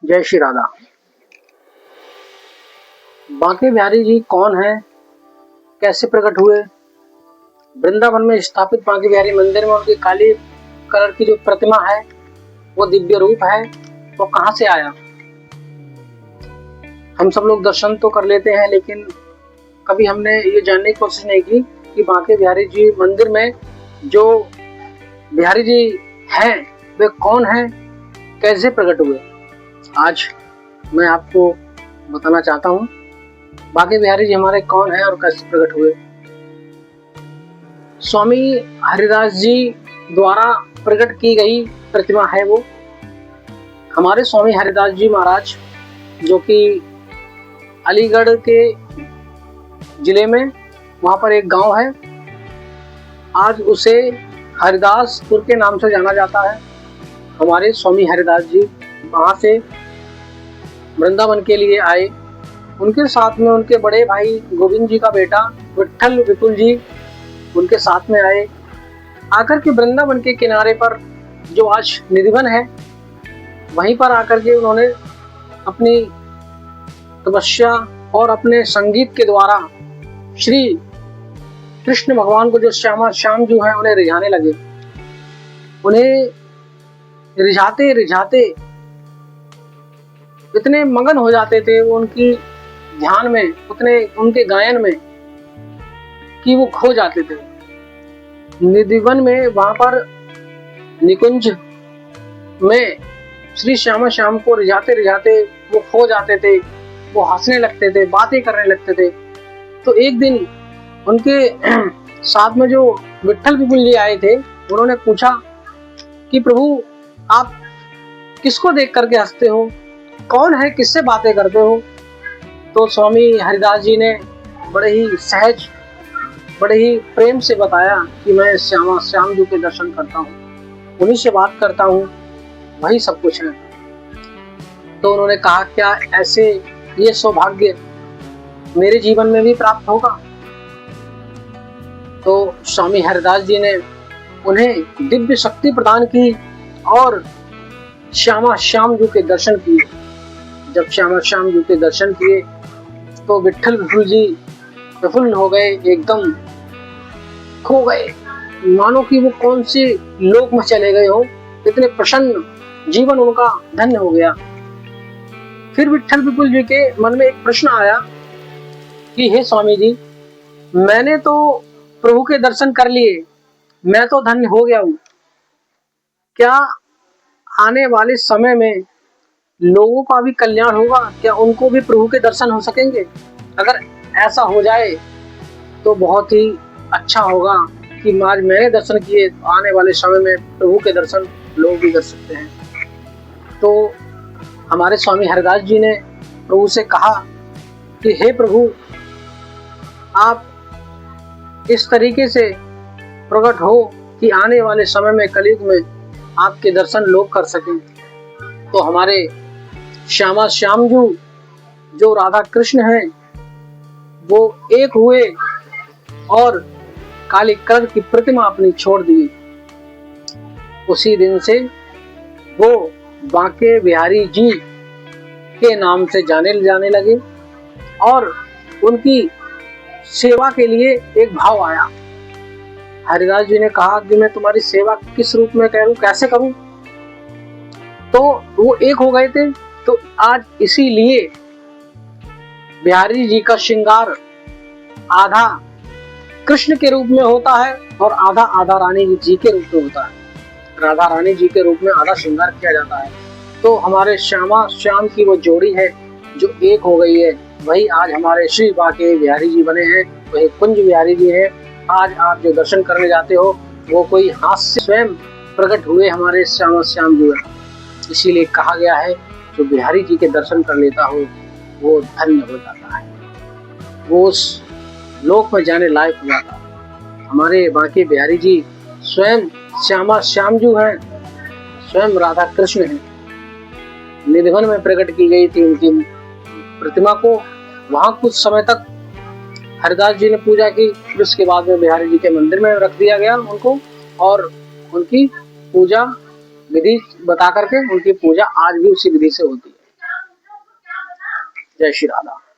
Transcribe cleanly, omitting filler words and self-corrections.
जय श्री राधा। बांके बिहारी जी कौन है, कैसे प्रकट हुए? वृंदावन में स्थापित बांके बिहारी मंदिर में उनकी काली कलर की जो प्रतिमा है, वो दिव्य रूप है, वो कहाँ से आया? हम सब लोग दर्शन तो कर लेते हैं, लेकिन कभी हमने ये जानने की कोशिश नहीं की कि बांके बिहारी जी मंदिर में जो बिहारी जी हैं वे कौन हैं, कैसे प्रकट हुए। आज मैं आपको बताना चाहता हूँ बांके बिहारी जी हमारे कौन है और कैसे प्रकट हुए। स्वामी हरिदास जी द्वारा प्रकट की गई प्रतिमा है वो। हमारे स्वामी हरिदास जी महाराज जो कि अलीगढ़ के जिले में वहाँ पर एक गांव है, आज उसे हरिदासपुर के नाम से जाना जाता है। हमारे स्वामी हरिदास जी वहाँ से वृंदावन के लिए आए। उनके साथ में उनके बड़े भाई गोविंद जी का बेटा विट्ठल विपुल जी उनके साथ में आए। आकर के वृंदावन के किनारे पर जो आज निधिवन है, वहीं पर आकर के उन्होंने अपनी तपस्या और अपने संगीत के द्वारा श्री कृष्ण भगवान को, जो श्याम जो है, उन्हें रिझाने लगे। उन्हें रिझाते रिझाते इतने मगन हो जाते थे वो उनकी ध्यान में, उतने उनके गायन में, कि वो खो जाते थे। निधिवन में वहां पर निकुंज में श्री श्याम को रिझाते रिझाते वो खो जाते थे, वो हंसने लगते थे, बातें करने लगते थे। तो एक दिन उनके साथ में जो विट्ठल विपुल जी आए थे, उन्होंने पूछा कि प्रभु आप किसको देख करके हंसते हो, कौन है, किससे बातें करते हो? तो स्वामी हरिदास जी ने बड़े ही सहज, बड़े ही प्रेम से बताया कि मैं श्याम जी के दर्शन करता हूँ, उन्हीं से बात करता हूँ, वही सब कुछ है। तो उन्होंने कहा क्या ऐसे ये सौभाग्य मेरे जीवन में भी प्राप्त होगा? तो स्वामी हरिदास जी ने उन्हें दिव्य शक्ति प्रदान की और श्याम जी के दर्शन किए। जब श्याम जी के दर्शन किए तो विट्ठल विपुल जी प्रफुल्ल हो गए, एकदम खो गए, मानो कि वो कौन से लोक में चले गए हो। इतने प्रसन्न, जीवन उनका धन्य हो गया। फिर विट्ठल विपुल जी के मन में एक प्रश्न आया कि हे स्वामी जी, मैंने तो प्रभु के दर्शन कर लिए, मैं तो धन्य हो गया हूँ, क्या आने वाले समय में लोगों का भी कल्याण होगा? क्या उनको भी प्रभु के दर्शन हो सकेंगे? अगर ऐसा हो जाए तो बहुत ही अच्छा होगा कि आज मैंने दर्शन किए, आने वाले समय में प्रभु के दर्शन लोग भी कर सकते हैं। तो हमारे स्वामी हरिदास जी ने प्रभु से कहा कि हे प्रभु, आप इस तरीके से प्रकट हो कि आने वाले समय में, कलयुग में, आपके दर्शन लोग कर सकें। तो हमारे श्याम जो राधा कृष्ण हैं, वो एक हुए और काली कलर की प्रतिमा अपनी छोड़ दी। उसी दिन से वो बांके बिहारी जी के नाम से जाने लगे और उनकी सेवा के लिए एक भाव आया। हरिदास जी ने कहा कि मैं तुम्हारी सेवा किस रूप में करूं, कैसे करूं? तो वो एक हो गए थे। तो आज इसीलिए बिहारी जी का श्रृंगार आधा कृष्ण के रूप में होता है और आधा रानी जी के रूप में होता है। राधा रानी जी के रूप में आधा श्रृंगार किया जाता है। तो हमारे श्याम की वो जोड़ी है जो एक हो गई है, वही आज हमारे श्री बांके बिहारी जी बने हैं, वही कुंज बिहारी जी हैं। आज आप जो दर्शन करने जाते हो, वो कोई हाथ से स्वयं प्रकट हुए हमारे श्याम जी हैं। इसीलिए कहा गया है जो बिहारी जी के दर्शन कर लेता हो वो धन्य हो जाता है, वो उस लोक में जाने लायक हो जाता है। हमारे बांके बिहारी जी स्वयं श्याम जी हैं, स्वयं राधा कृष्ण हैं। निधिवन में प्रकट की गई थी उनकी प्रतिमा को, वहां कुछ समय तक हरिदास जी ने पूजा की, फिर उसके बाद में बिहारी जी के मंदिर में रख दिया गया उनको, और उनकी पूजा विधि बता करके उनकी पूजा आज भी उसी विधि से होती है। जय श्री राधा।